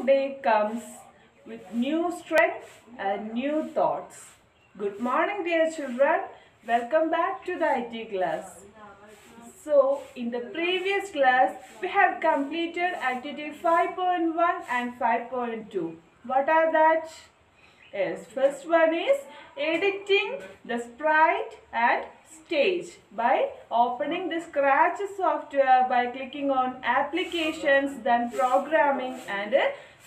day comes with new strength and new thoughts. Good morning, dear children. Welcome back to the IT class. So, in the previous class, we have completed activity 5.1 and 5.2. What are that? Yes, first one is editing the sprite and stage by opening the Scratch software by clicking on applications, then programming and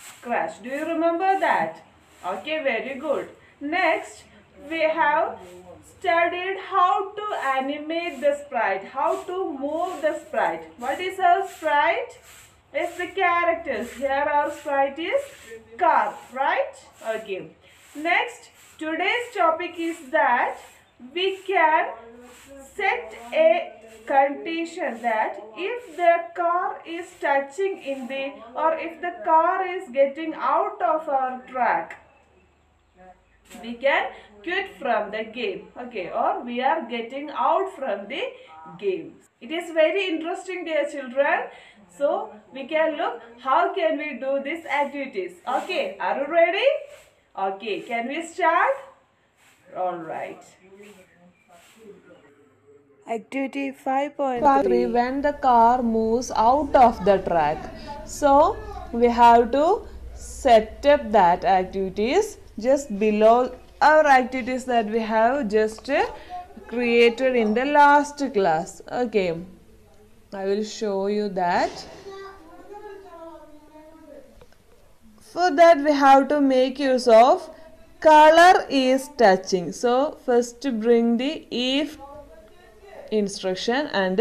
Scratch. Do you remember that? Okay, very good. Next, we have studied how to animate the sprite, how to move the sprite. What is our sprite? Yes, the characters. Here our sprite is car, right? Okay. Next, today's topic is that we can set a condition that if the car is touching in the or if the car is getting out of our track, we can quit from the game, okay, or we are getting out from the game. It is very interesting, dear children. So we can look how can we do these activities. Okay, are you ready? Okay, can we start? All right. Activity 5.3, when the car moves out of the track. So we have to set up that activities just below our activities that we have just created in the last class. Okay, I will show you that. For that we have to make use of color is touching. So first bring the if instruction and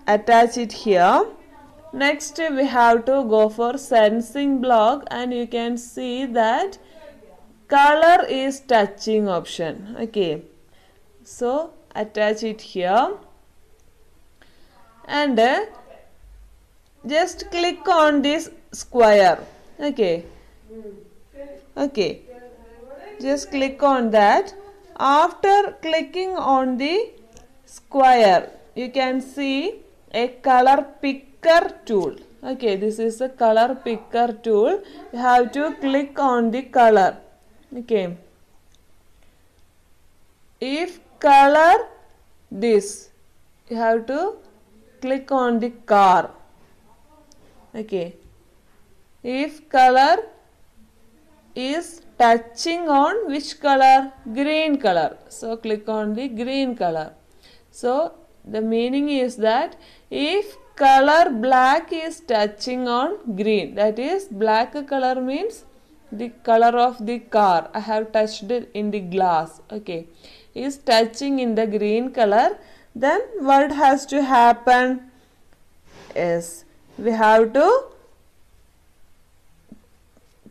attach it here. Next we have to go for sensing block and you can see that color is touching option. Okay, so attach it here and just click on this square. Okay, just click on that. After clicking on the square, you can see a color picker tool. Okay, this is a color picker tool. You have to click on the color. Okay, if color this, you have to click on the car. Okay, if color is touching on which color? Green color. So click on the green color. So the meaning is that if color black is touching on green, that is black color means the color of the car. I have touched it in the glass. Okay, is touching in the green color, then what has to happen? Yes, we have to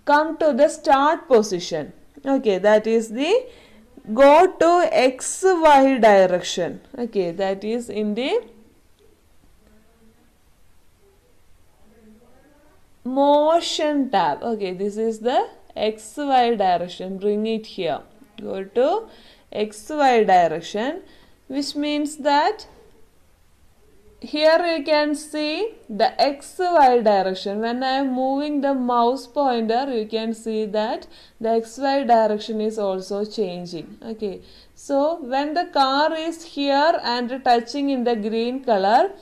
come to the start position. Okay, that is the go to XY direction. Okay, that is in the motion tab. Okay, this is the XY direction. Bring it here. Go to XY direction, which means that here you can see the XY direction. When I am moving the mouse pointer, you can see that the XY direction is also changing. Okay, so when the car is here and touching in the green color,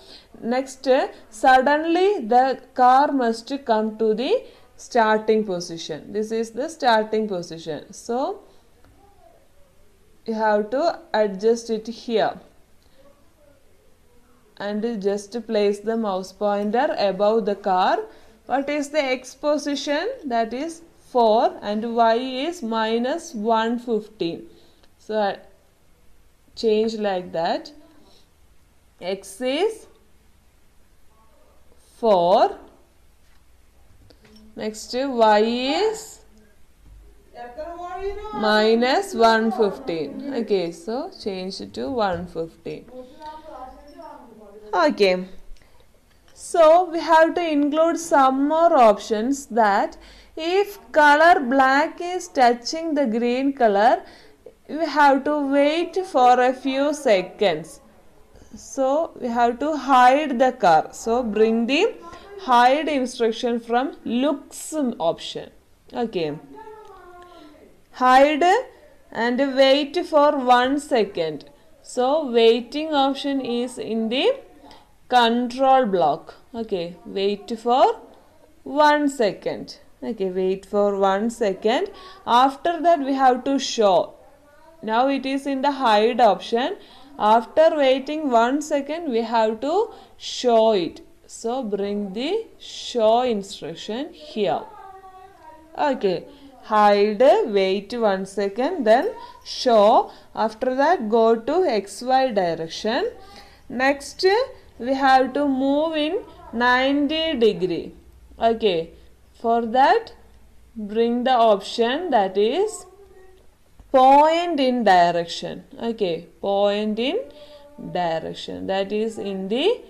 next suddenly the car must come to the starting position. This is the starting position. So you have to adjust it here and just place the mouse pointer above the car. What is the X position? That is 4 and Y is minus 115. So change like that. X is 4. Next Y is minus 115. Okay, so change it to 115. Okay, so we have to include some more options that if color black is touching the green color, we have to wait for a few seconds. So we have to hide the car. So bring the hide instruction from looks option. Okay. Hide and wait for 1 second. So waiting option is in the control block. Okay, wait for 1 second. Okay, wait for 1 second. After that we have to show. Now it is in the hide option. After waiting 1 second we have to show it. So bring the show instruction here. Okay, hide, wait 1 second, then show. After that go to XY direction. Next we have to move in 90 degree. Okay, for that bring the option that is point in direction. Okay, point in direction, that is in the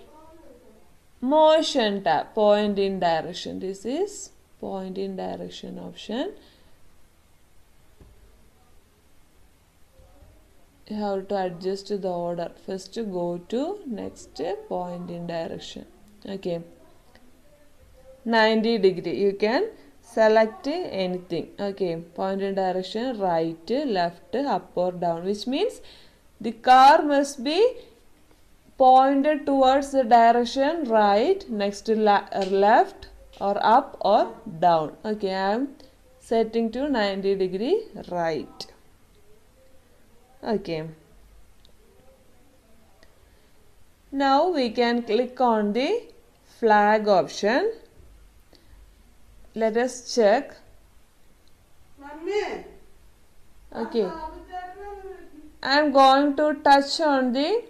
motion tab. Point in direction, this is point in direction option. You have to adjust the order. First go to next point in direction. Okay, 90 degree, you can select anything. Okay, point in direction, right, left, up or down, which means the car must be pointed towards the direction right, next left or up or down. Okay, I am setting to 90 degree right. Okay, now we can click on the flag option. Let us check. Okay, I am going to touch on the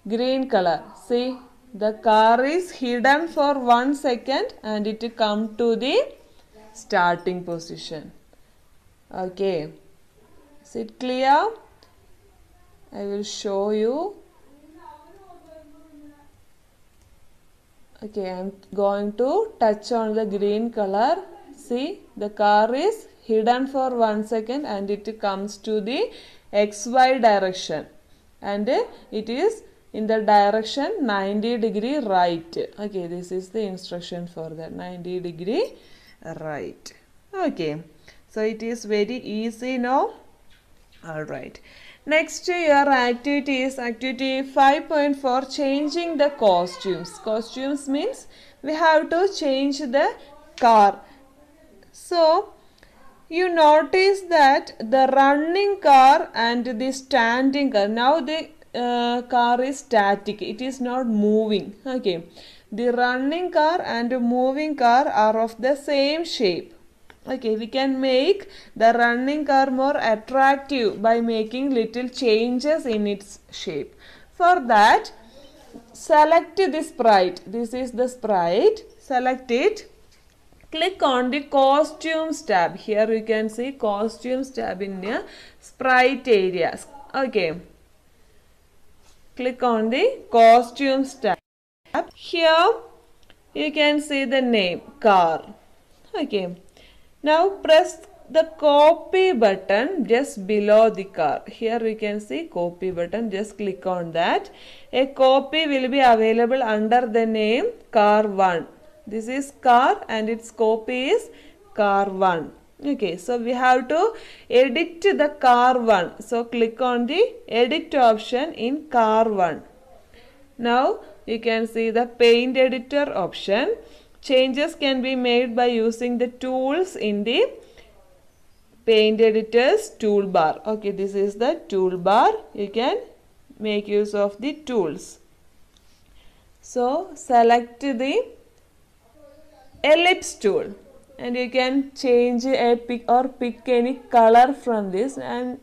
green color. See, the car is hidden for 1 second and it come to the starting position. Okay, is it clear? I will show you. Okay, I am going to touch on the green color. See, the car is hidden for 1 second and it comes to the XY direction and it is in the direction 90 degree right. Okay, this is the instruction for that, 90 degree right. Okay, so it is very easy now. Alright, next your activity is activity 5.4, changing the costumes. Costumes means we have to change the car. So you notice that the running car and the standing car, now the car is static, it is not moving. Okay, the running car and moving car are of the same shape. Okay, we can make the running car more attractive by making little changes in its shape. For that, select the sprite. This is the sprite. Select it. Click on the costumes tab. Here you can see costumes tab in the sprite areas. Okay. Click on the costumes tab. Here you can see the name car. Okay. Now press the copy button just below the car. Here we can see copy button. Just click on that. A copy will be available under the name car 1. This is car and its copy is car 1. Okay, so we have to edit the car 1. So click on the edit option in car 1. Now you can see the paint editor option. Changes can be made by using the tools in the paint editor's toolbar. Okay, this is the toolbar. You can make use of the tools. So select the ellipse tool and you can change a pick any color from this, and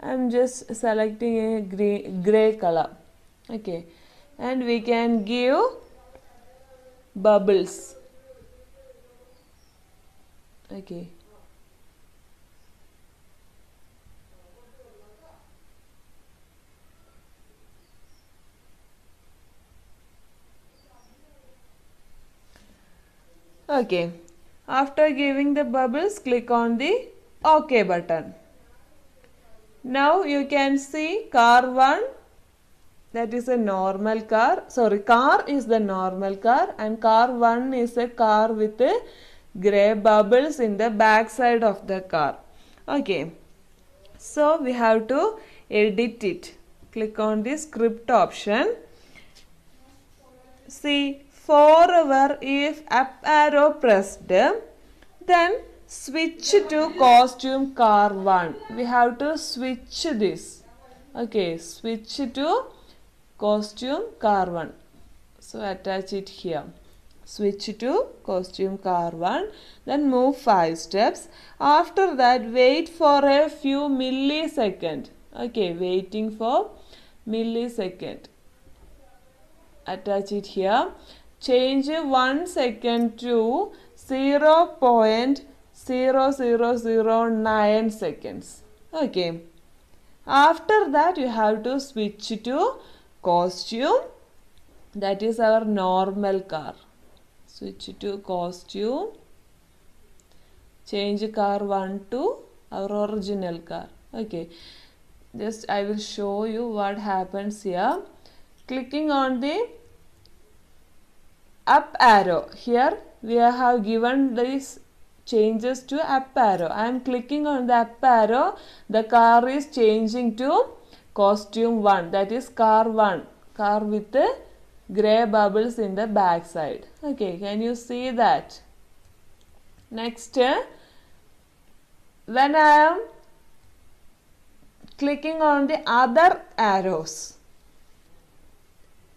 I'm just selecting a gray color. Okay, and we can give bubbles. Okay, okay, after giving the bubbles, click on the OK button. Now you can see car 1 that is a normal car. Sorry, car is the normal car, and car 1 is a car with gray bubbles in the back side of the car. Okay, so we have to edit it. Click on the script option. See, forever if up arrow pressed, then switch to costume car 1. We have to switch this. Okay, switch to costume car 1. So attach it here. Switch to costume car 1. Then move 5 steps. After that, wait for a few milliseconds. Okay, waiting for millisecond. Attach it here. Change 1 second to 0.0009 seconds. Okay. After that, you have to switch to costume. That is our normal car. Switch to costume. Change car 1 to our original car. Okay. Just I will show you what happens here. Clicking on the up arrow. Here we have given these changes to up arrow. I am clicking on the up arrow. The car is changing to costume 1. That is car 1. Car with the gray bubbles in the back side. Okay, can you see that? Next, when I am clicking on the other arrows,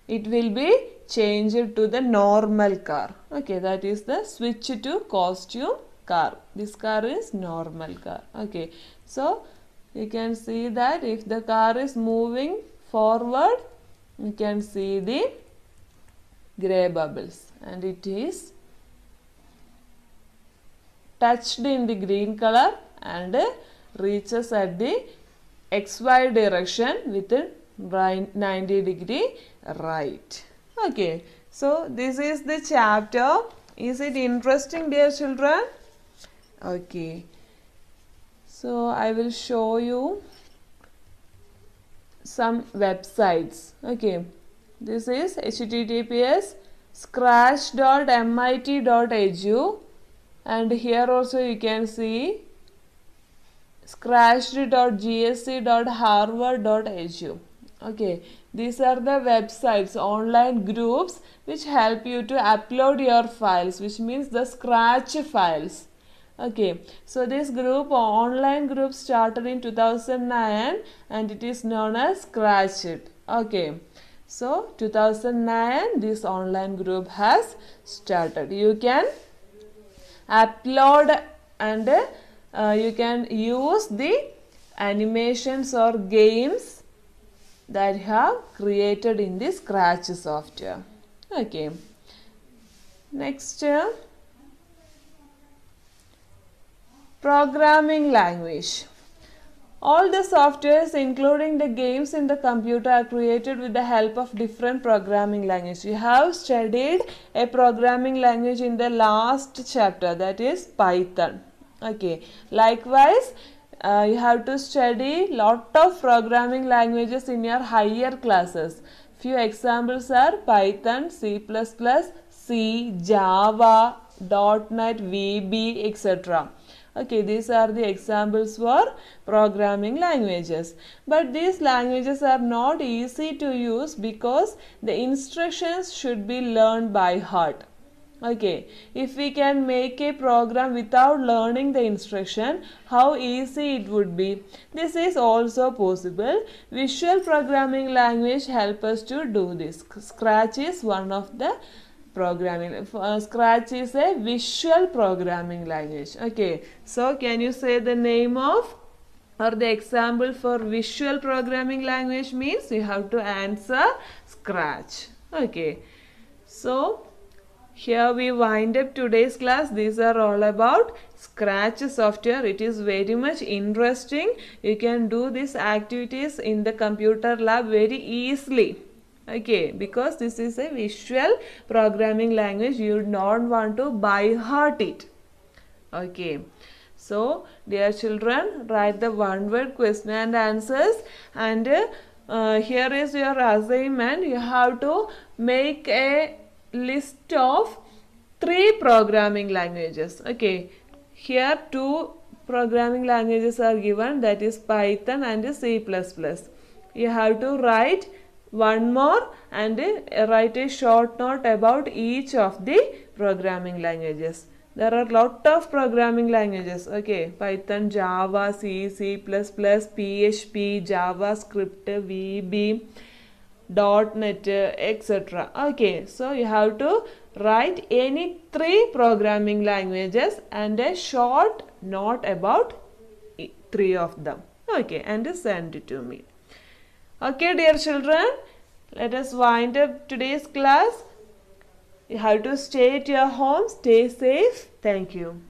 it will be changed to the normal car. Okay, that is the switch to costume car. This car is normal car. Okay, so you can see that if the car is moving forward, you can see the gray bubbles, and it is touched in the green color and reaches at the XY direction with a 90-degree right. Okay, so this is the chapter. Is it interesting, dear children? Okay, so I will show you some websites. Okay, this is https scratch.mit.edu, and here also you can see scratched.gsc.harvard.edu. Okay, these are the websites, online groups which help you to upload your files, which means the Scratch files. Okay, so this group, online group, started in 2009 and it is known as Scratched. Okay, so 2009 this online group has started. You can upload and you can use the animations or games that you have created in the Scratch software. Okay, next, programming language. All the softwares, including the games in the computer, are created with the help of different programming languages. We have studied a programming language in the last chapter, that is Python. Okay, likewise, you have to study lot of programming languages in your higher classes. Few examples are Python, C++, C, Java, .NET, VB, etc. Okay, these are the examples for programming languages. But these languages are not easy to use because the instructions should be learned by heart. Okay, if we can make a program without learning the instruction, how easy it would be. This is also possible. Visual programming language help us to do this. Scratch is one of the programming. Scratch is a visual programming language. Okay, so can you say the name of or the example for visual programming language? Means you have to answer Scratch. Okay, so here we wind up today's class. These are all about Scratch software. It is very much interesting. You can do these activities in the computer lab very easily. Okay, because this is a visual programming language. You don't want to by heart it. Okay, so dear children, write the one word question and answers, and here is your assignment. You have to make a list of 3 programming languages. Okay, here 2 programming languages are given, that is Python and C++. You have to write one more and write a short note about each of the programming languages. There are lot of programming languages. Okay, Python, Java, C, C++, PHP, JavaScript, VB, .NET, etc. Okay, so you have to write any 3 programming languages and a short note about 3 of them. Okay, and send it to me. Okay, dear children, let us wind up today's class. You have to stay at your home, stay safe. Thank you.